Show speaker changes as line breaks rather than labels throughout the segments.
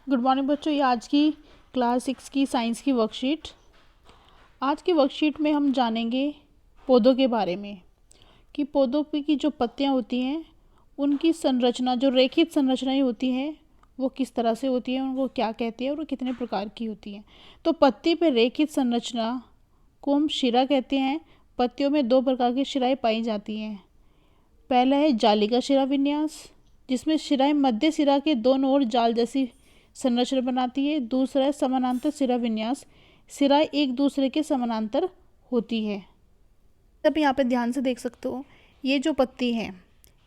Good morning बच्चों। ये आज की क्लास 6 की साइंस की वर्कशीट। आज की वर्कशीट में हम जानेंगे पौधों के बारे में कि पौधों पे की जो पत्तियां होती हैं उनकी संरचना, जो रेखित संरचनाएं होती हैं वो किस तरह से होती हैं, उनको क्या कहते हैं और वो कितने प्रकार की होती हैं। तो पत्ती पे रेखित संरचना को हम शिरा कहते हैं। पत्तियों में दो प्रकार की शिराएँ पाई जाती हैं। पहला है जालिका शिरा विन्यास, जिसमें शिराएँ मध्य सिरा के दोनों ओर जाल जैसी संरचना बनाती है। दूसरा है समानांतर शिरा विन्यास, सिराएँ एक दूसरे के समानांतर होती है। अब यहाँ पे ध्यान से देख सकते हो, ये जो पत्ती है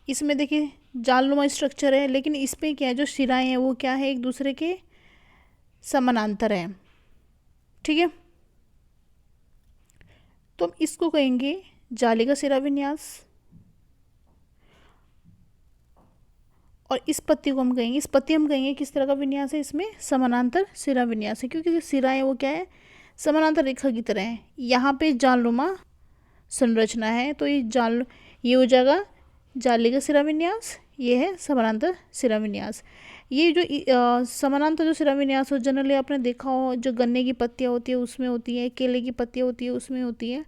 इसमें देखिए जालनुमा स्ट्रक्चर है, लेकिन इस पे क्या है, जो शिराएँ हैं वो क्या है, एक दूसरे के समानांतर है। ठीक है, तो हम इसको कहेंगे जालिका शिरा विन्यास। और इस पत्ती को हम कहेंगे, इस पत्ती हम कहेंगे किस तरह का विन्यास है, इसमें समानांतर शिरा विन्यास है, क्योंकि जो सिराएं वो क्या है, समानांतर रेखा की तरह है। यहाँ पे जालनुमा संरचना है, तो ये हो जाएगा जालिका शिरा विन्यास, ये है समानांतर शिरा विन्यास। ये जो समानांतर जो शिरा विन्यास हो, जनरली आपने देखा हो, जो गन्ने की पत्तियाँ होती है उसमें होती है, केले की पत्तियाँ होती है उसमें होती है।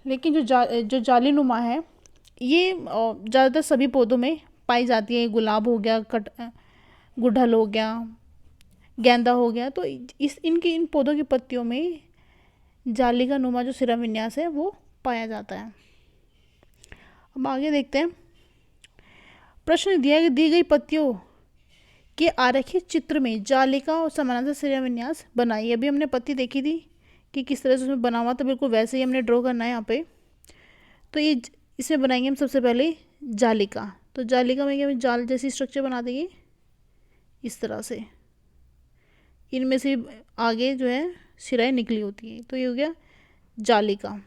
लेकिन जो जालीनुमा है ये ज़्यादातर सभी पौधों में पाई जाती है। गुलाब हो गया, गुड़हल हो गया, गेंदा हो गया, तो इन पौधों की पत्तियों में जालिका नुमा जो सिरा विन्यास है वो पाया जाता है। अब आगे देखते हैं। प्रश्न दिया कि दी गई पत्तियों के आरेखित चित्र में जालिका और समानांतर सिरा विन्यास बनाइए। अभी हमने पत्ती देखी थी कि किस तरह से उसमें बना हुआ था, बिल्कुल वैसे ही हमने ड्रॉ करना है यहाँ पे। तो ये इसमें बनाएंगे हम सबसे पहले जालिका। तो जालिका में क्या, जाल जैसी स्ट्रक्चर बना देंगे इस तरह से, इनमें से आगे जो है सिराएँ निकली होती हैं, तो ये हो गया जालिका।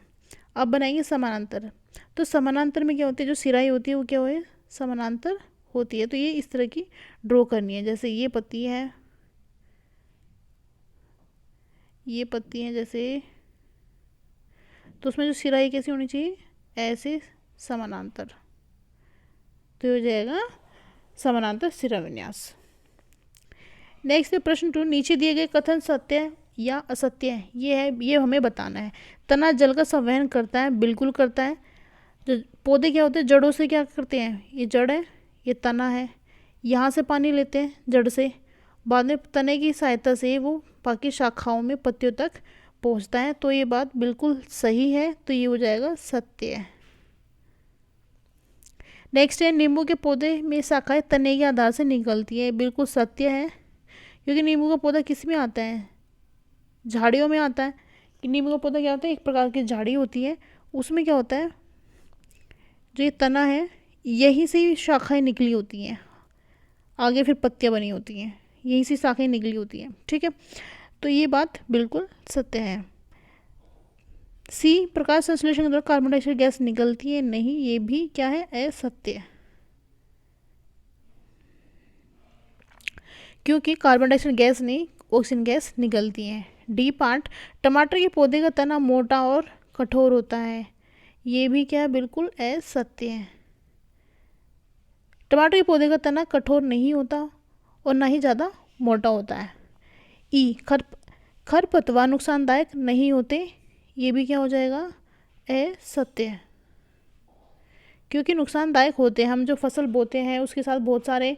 अब बनाएंगे समानांतर। तो समानांतर में क्या होती है, जो सिराएँ होती है वो क्या हो, समानांतर होती है। तो ये इस तरह की ड्रॉ करनी है, जैसे ये पत्ती है, ये पत्ती है जैसे, तो उसमें जो सिराएँ कैसी होनी चाहिए, ऐसे समानांतर, तो ये हो जाएगा समानांतर सिरा विन्यास। नेक्स्ट है प्रश्न 2, नीचे दिए गए कथन सत्य या असत्य है, ये हमें बताना है। तना जल का संवहन करता है, बिल्कुल करता है। जो पौधे क्या होते हैं, जड़ों से क्या करते हैं, ये जड़ है, ये तना है, यहाँ से पानी लेते हैं जड़ से, बाद में तने की सहायता से वो बाकी शाखाओं में पत्तियों तक पहुँचता है। तो ये बात बिल्कुल सही है, तो ये हो जाएगा सत्य है। नेक्स्ट है, नींबू के पौधे में शाखाएं तने के आधार से निकलती है, बिल्कुल सत्य है, क्योंकि नींबू का पौधा किस में आता है, झाड़ियों में आता है। कि नींबू का पौधा क्या होता है, एक प्रकार की झाड़ी होती है, उसमें क्या होता है, जो ये तना है यहीं से ही शाखाएं निकली होती हैं, आगे फिर पत्तियां बनी होती हैं, यहीं से शाखाएं निकली होती हैं। ठीक है, तो ये बात बिल्कुल सत्य है। सी, प्रकाश संश्लेषण के द्वारा कार्बन डाइऑक्साइड गैस निकलती है, नहीं, ये भी क्या है, असत्य, क्योंकि कार्बन डाइऑक्साइड गैस नहीं, ऑक्सीजन गैस निकलती है। डी पार्ट, टमाटर के पौधे का तना मोटा और कठोर होता है, ये भी क्या है, बिल्कुल असत्य है। टमाटर के पौधे का तना कठोर नहीं होता और ना ही ज़्यादा मोटा होता है। ई, खरपतवार नुकसानदायक नहीं होते, ये भी क्या हो जाएगा, असत्य है, क्योंकि नुकसानदायक होते हैं। हम जो फसल बोते हैं उसके साथ बहुत सारे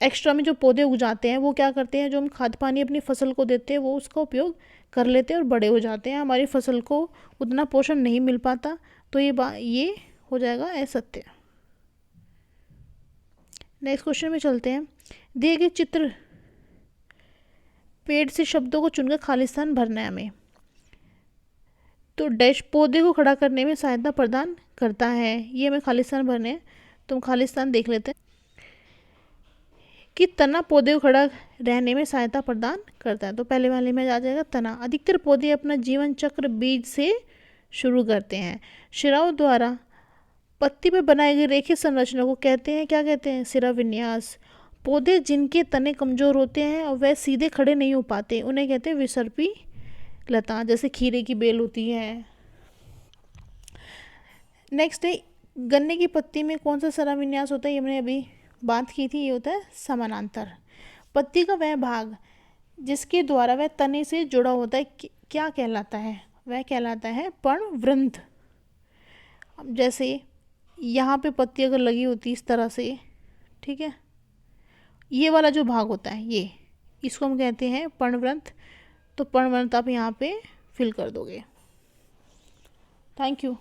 एक्स्ट्रा में जो पौधे उग जाते हैं, वो क्या करते हैं, जो हम खाद पानी अपनी फसल को देते हैं वो उसका उपयोग कर लेते हैं और बड़े हो जाते हैं, हमारी फसल को उतना पोषण नहीं मिल पाता। तो ये हो जाएगा असत्य। नेक्स्ट क्वेश्चन में चलते हैं। दिए गए चित्र, पेड़ से शब्दों को चुनकर खालिस्तान भरना है हमें। तो डैश पौधे को खड़ा करने में सहायता प्रदान करता है, ये हमें खालिस्तान भरने हैं, तो हम खालिस्तान देख लेते हैं कि तना पौधे को खड़ा रहने में सहायता प्रदान करता है। तो पहले वाले में आ जाएगा तना। अधिकतर पौधे अपना जीवन चक्र बीज से शुरू करते हैं। शिराओं द्वारा पत्ती पर बनाई गई रेखीय संरचना को कहते हैं, क्या कहते हैं, सिरा विन्यास। पौधे जिनके तने कमजोर होते हैं और वह सीधे खड़े नहीं हो पाते, उन्हें कहते हैं विसर्पी लता, जैसे खीरे की बेल होती है। नेक्स्ट है, गन्ने की पत्ती में कौन सा सिरा विन्यास होता है, ये हमने अभी बात की थी, ये होता है समानांतर। पत्ती का वह भाग जिसके द्वारा वह तने से जुड़ा होता है क्या कहलाता है? वह कहलाता है पर्णवृंत। अब जैसे यहाँ पे पत्ती अगर लगी होती इस तरह से, ठीक है, ये वाला जो भाग होता है ये, इसको हम कहते हैं पर्णवृंत। तो पर्णवृंत आप यहाँ पे फिल कर दोगे। Thank you.